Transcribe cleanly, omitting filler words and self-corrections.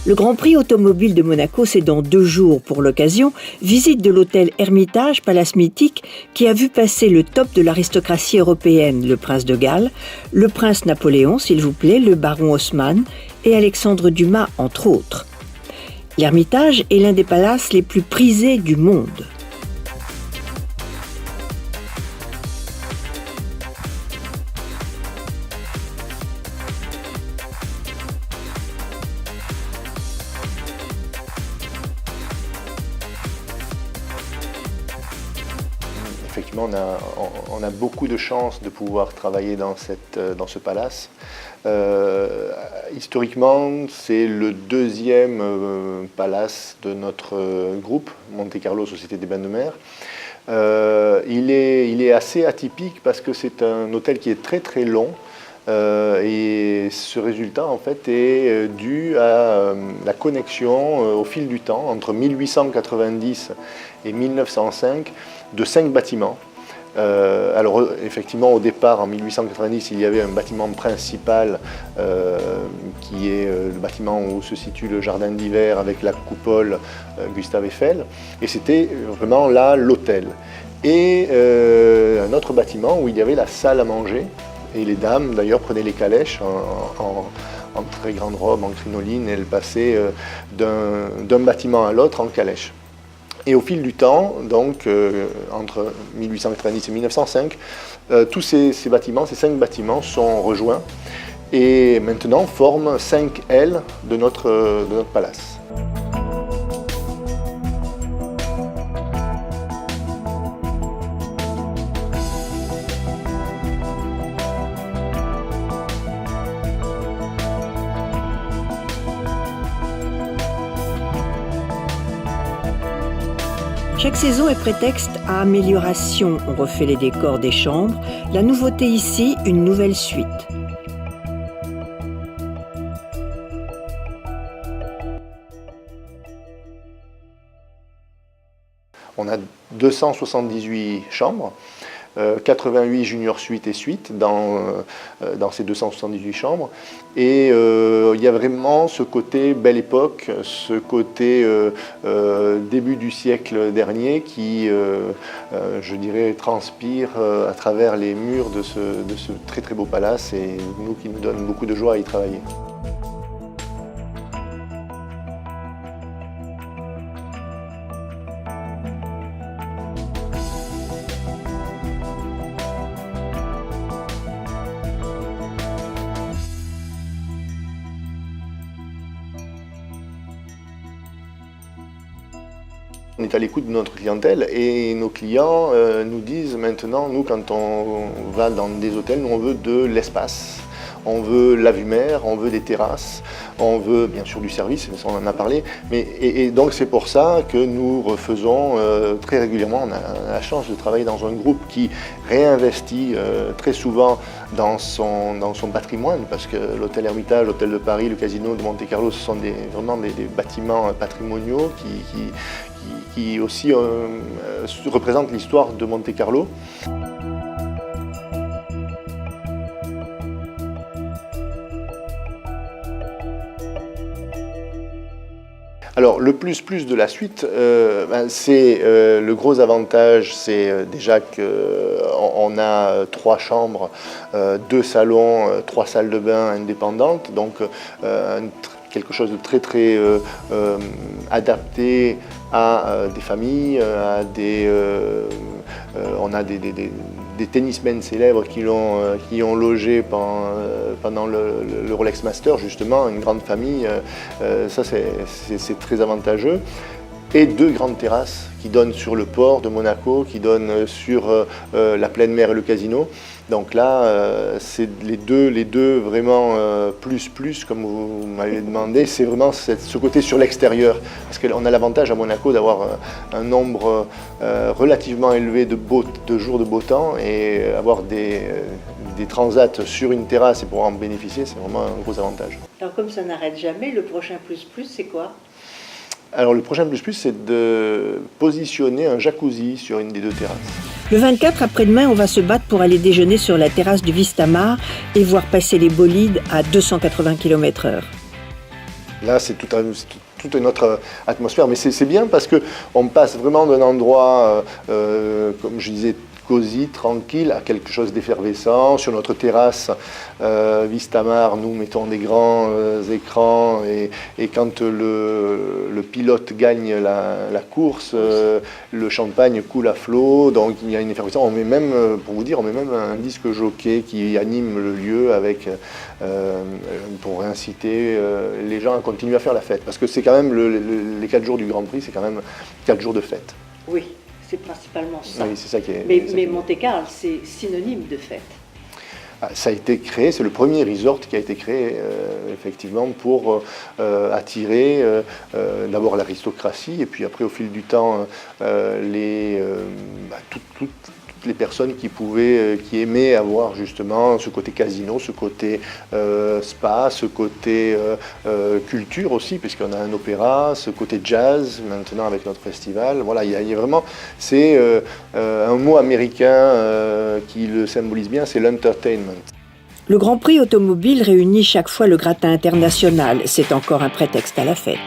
Le Grand Prix automobile de Monaco, c'est dans 2 jours pour l'occasion. Visite de l'hôtel Hermitage, palace mythique, qui a vu passer le top de l'aristocratie européenne, le prince de Galles, le prince Napoléon, s'il vous plaît, le baron Haussmann et Alexandre Dumas, entre autres. L'Hermitage est l'un des palaces les plus prisés du monde. Effectivement, on a beaucoup de chance de pouvoir travailler dans ce palace. Historiquement, c'est le 2e palace de notre groupe, Monte Carlo Société des Bains de Mer. Il est assez atypique parce que c'est un hôtel qui est très très long. Et ce résultat en fait est dû à la connexion au fil du temps entre 1890 et 1905 de 5 bâtiments. Alors effectivement au départ en 1890 il y avait un bâtiment principal qui est le bâtiment où se situe le jardin d'hiver avec la coupole Gustave Eiffel, et c'était vraiment là l'hôtel. Et un autre bâtiment où il y avait la salle à manger. Et les dames, d'ailleurs, prenaient les calèches en très grande robe, en crinoline, et elles passaient d'un bâtiment à l'autre en calèche. Et au fil du temps, donc entre 1890 et 1905, tous ces bâtiments, ces 5 bâtiments sont rejoints et maintenant forment 5 ailes de notre palace. Chaque saison est prétexte à amélioration. On refait les décors des chambres. La nouveauté ici, une nouvelle suite. On a 278 chambres, 88 junior suites et suites dans ces 278 chambres. Et il y a vraiment ce côté belle époque, ce côté début du siècle dernier qui, je dirais, transpire à travers les murs de ce très très beau palace, et qui nous donne beaucoup de joie à y travailler. On est à l'écoute de notre clientèle, et nos clients nous disent maintenant, nous quand on va dans des hôtels, nous on veut de l'espace, on veut la vue mer, on veut des terrasses, on veut bien sûr du service, on en a parlé, mais, et donc c'est pour ça que nous refaisons très régulièrement. On a la chance de travailler dans un groupe qui réinvestit très souvent dans son patrimoine, parce que l'hôtel Hermitage, l'hôtel de Paris, le casino de Monte Carlo, ce sont vraiment des bâtiments patrimoniaux qui aussi représentent l'histoire de Monte Carlo. Alors le plus de la suite, c'est le gros avantage, c'est déjà qu'on a 3 chambres, 2 salons, 3 salles de bain indépendantes, donc quelque chose de très très adapté à des familles, on a des tennismen célèbres qui ont logé pendant le Rolex Master, justement, une grande famille. Ça c'est très avantageux. Et 2 grandes terrasses qui donnent sur le port de Monaco, qui donnent sur la pleine mer et le casino. Donc là, c'est les deux vraiment plus, comme vous m'avez demandé, c'est vraiment ce côté sur l'extérieur. Parce qu'on a l'avantage à Monaco d'avoir un nombre relativement élevé de jours de beau temps, et avoir des transats sur une terrasse et pouvoir en bénéficier, c'est vraiment un gros avantage. Alors comme ça n'arrête jamais, le prochain plus, c'est quoi ? Alors le prochain plus, c'est de positionner un jacuzzi sur une des 2 terrasses. Le 24 après-demain, on va se battre pour aller déjeuner sur la terrasse du Vistamar et voir passer les bolides à 280 km/h. Là, c'est toute une autre atmosphère, mais c'est bien parce qu'on passe vraiment d'un endroit, comme je disais, cosy, tranquille, à quelque chose d'effervescent. Sur notre terrasse, Vistamar, nous mettons des grands écrans et quand le pilote gagne la course, le champagne coule à flot, donc il y a une effervescence. On met même, pour vous dire, on met même un disque jockey qui anime le lieu avec, pour inciter les gens à continuer à faire la fête. Parce que c'est quand même les 4 jours du Grand Prix, c'est quand même 4 jours de fête. Oui. C'est principalement ça. Oui, c'est ça qui est. Mais Monte-Carlo, c'est synonyme de fête. Ça a été créé, c'est le premier resort qui a été créé effectivement pour attirer d'abord l'aristocratie et puis après au fil du temps toutes les personnes qui aimaient avoir justement ce côté casino, ce côté spa, ce côté culture aussi, puisqu'on a un opéra, ce côté jazz maintenant avec notre festival. Voilà, il y a vraiment, c'est un mot américain qui le symbolise bien, c'est l'entertainment. Le Grand Prix automobile réunit chaque fois le gratin international. C'est encore un prétexte à la fête.